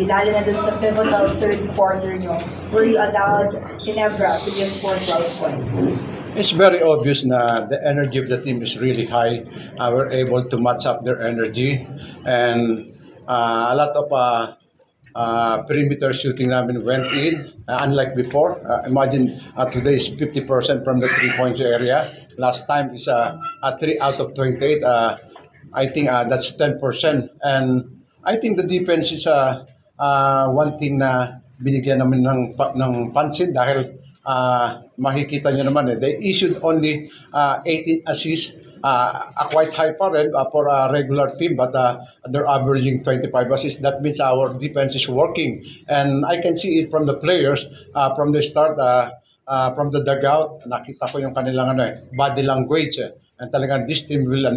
lalo na dun sa pivotal third quarter nyo, where you allowed Ginebra to just score 12 points? It's very obvious na the energy of the team is really high. We're able to match up their energy, and a lot of perimeter shooting namin went in, unlike before. Imagine today is 50% from the 3 points area. Last time is 3 out of 28. I think that's 10%. And I think the defense is one thing na binigyan namin ng pansin dahil makikita nyo naman they issued only 18 assists, a quite high pa rin for a regular team, but they're averaging 25 assists. That means our defense is working, and I can see it from the players from the start, from the dugout. Nakita ko yung kanilang body language, and talagang this team will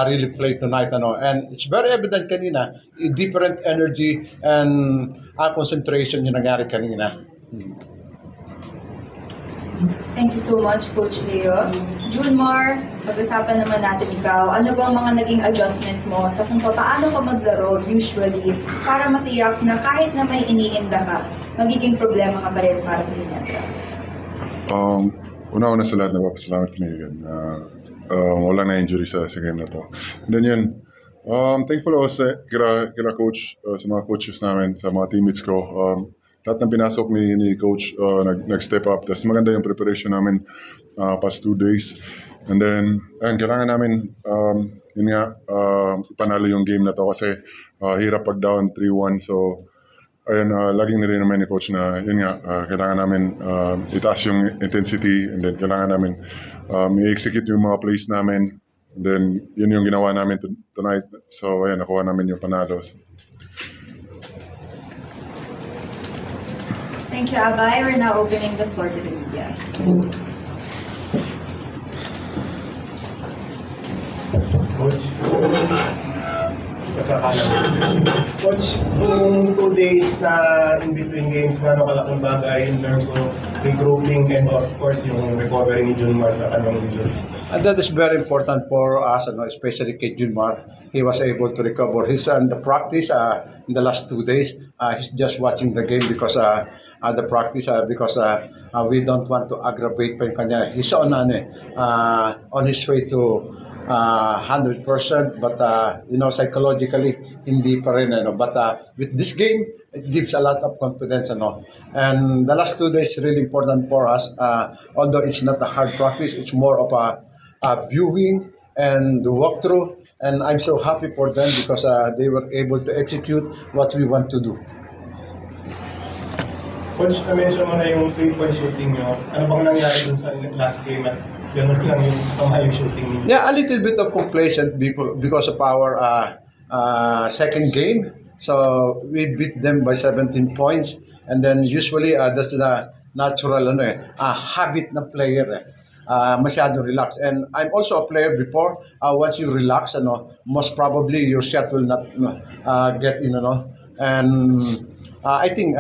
really play tonight, and it's very evident kanina, different energy and concentration yung nangyari kanina. Thank you so much, Coach Leo. Junmar, pag-usapan naman natin ikaw. Ano bang mga naging adjustment mo sa kung paano ka maglaro usually para matiyak na kahit na may iniinda ka, magiging problema ka pa rin para sa Ginebra? Una-una sa lahat, nagpapasalamat kami wala na injury sa game na to. And then yun, thankful ako sa kila coach, sa mga coaches namin, sa mga teammates ko. Lahat ng pinasok ni coach nag-step up. Tapos maganda yung preparation namin past 2 days. And then, kailangan namin yun nga, ipanalo yung game na to kasi hirap pag down 3-1. So, ayun, laging nilin naman ni coach na yun nga, kailangan namin itaas yung intensity, and then kailangan namin i-execute yung mga plays namin. And then, yun yung ginawa namin tonight. So, ayun, nakuha namin yung panalo. Thank you, Abay. We're now opening the floor to the media. Coach, yung 2 days na in between games, gano'ng kalaking bagay in terms of regrouping and of course yung recovery ni Junmar sa kanyang injury? And that is very important for us, especially kay Junmar. He was able to recover. He's in the practice in the last 2 days. He's just watching the game because the practice because we don't want to aggravate pa yung kanya. He's on his way to 100%, but psychologically hindi pa rin, but with this game it gives a lot of confidence, and the last 2 days is really important for us, although it's not a hard practice, it's more of a viewing and the walkthrough, and I'm so happy for them because they were able to execute what we want to do. Coach, na-mention mo na yung 3-point shooting nyo. Ano bang nangyari dun sa last game at gano'n lang yung sama yung shooting nyo? Yeah, a little bit of complacent because of our second game. So we beat them by 17 points, and then usually that's the natural habit na player. Masyado relax, and I'm also a player before. Once you relax, most probably your shot will not get in, and I think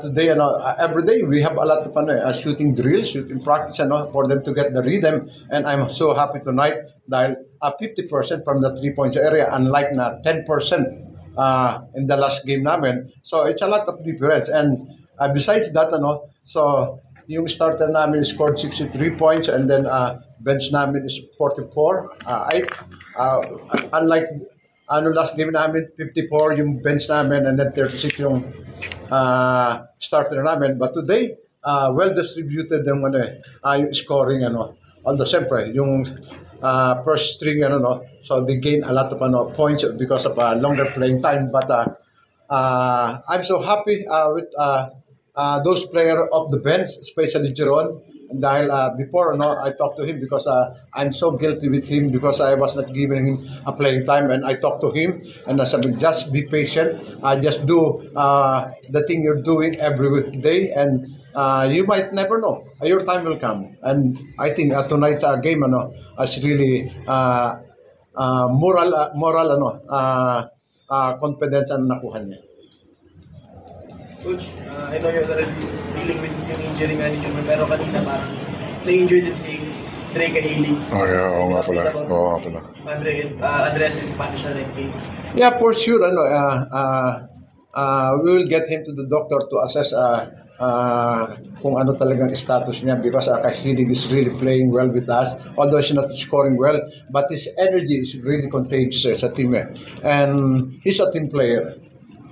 today, every day we have a lot of shooting drills, shooting practice, for them to get the rhythm. And I'm so happy tonight dahil 50% from the 3 points area, unlike na 10% in the last game namin. So it's a lot of difference. And besides that, so yung starter namin scored 63 points, and then bench namin is 44. Unlike last game namin, 54 yung bench namin, and then 36 yung starter namin. But today, well distributed yung scoring, although siyempre yung first string, so they gain a lot of points because of longer playing time. But I'm so happy with those players of the bench, especially Jeron. Dahil before, I talked to him because I'm so guilty with him because I was not giving him a playing time, and I talked to him and I said, just be patient, just do the thing you're doing every day, and you might never know, your time will come. And I think tonight's game is really moral confidence ang nakuha niya. Coach, I know you're already dealing with yung injury nga ni Junmar, pero kanina parang na-injured din si Dre Kahili. Oh yeah, oo nga pala. Andres and Spanish na next game. Yeah, for sure. we will get him to the doctor to assess kung ano talagang status niya because Kahili is really playing well with us, although he's not scoring well, but his energy is really contagious sa team and he's a team player.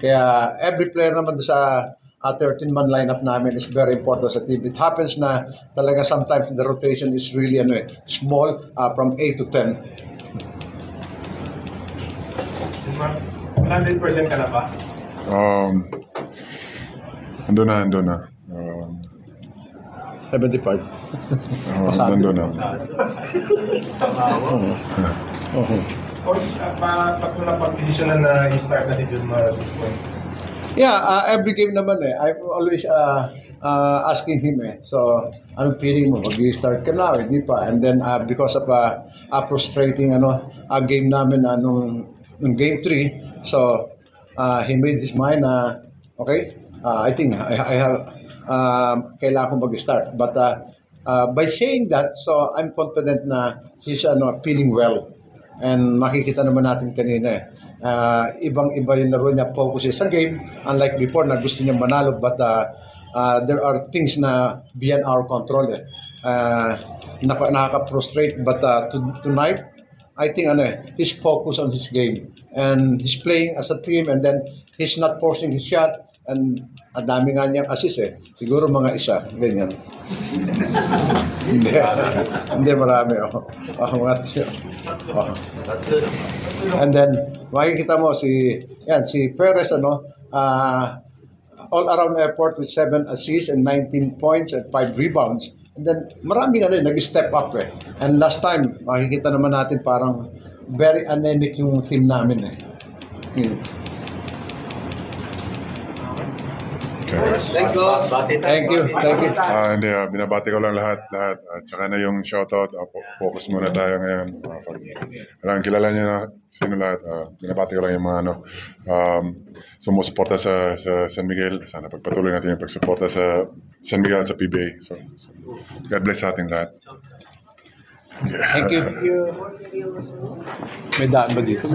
Kaya every player naman sa 13-man lineup namin is very important sa team. It happens na talaga sometimes the rotation is really small from 8 to 10. 100% ka na ba? Ando na. 75. Ando na. Sa Coach, pag napag-desisyon na i-start na si Junmar at this point? Yeah, every game naman I'm always asking him So, anong feeling mo? Mag-start ka na, hindi pa. And then, because of a frustrating game namin nung game 3, so, he made his mind okay, I think I have, kailangan ko mag-start. But by saying that, so I'm confident na he's feeling well. And makikita naman natin kanina ibang-iba yung laro niya, focus sa game, unlike before na gusto niya manalo, but there are things na beyond our control nakaka-frustrate, but tonight I think he's focused on his game and he's playing as a team, and then he's not forcing his shot, and ang dami nga niyang assist siguro mga isa, ganyan. Hindi marami And then makikita mo si Perez all around effort with 7 assists and 19 points and 5 rebounds, and then maraming nag-step up and last time makikita naman natin parang very anemic yung team namin Okay. Thanks, Coach. Thank you. Hindi, binabati ko lang lahat. At saka na yung shoutout, focus muna tayo ngayon. Kailangan kilala niyo na sino lahat. Binabati ko lang yung mga sumusuporta sa San Miguel. Sana pagpatuloy natin yung pagsuporta sa San Miguel at sa PBA. So God bless sa ating lahat. Thank you. May daan ba dito?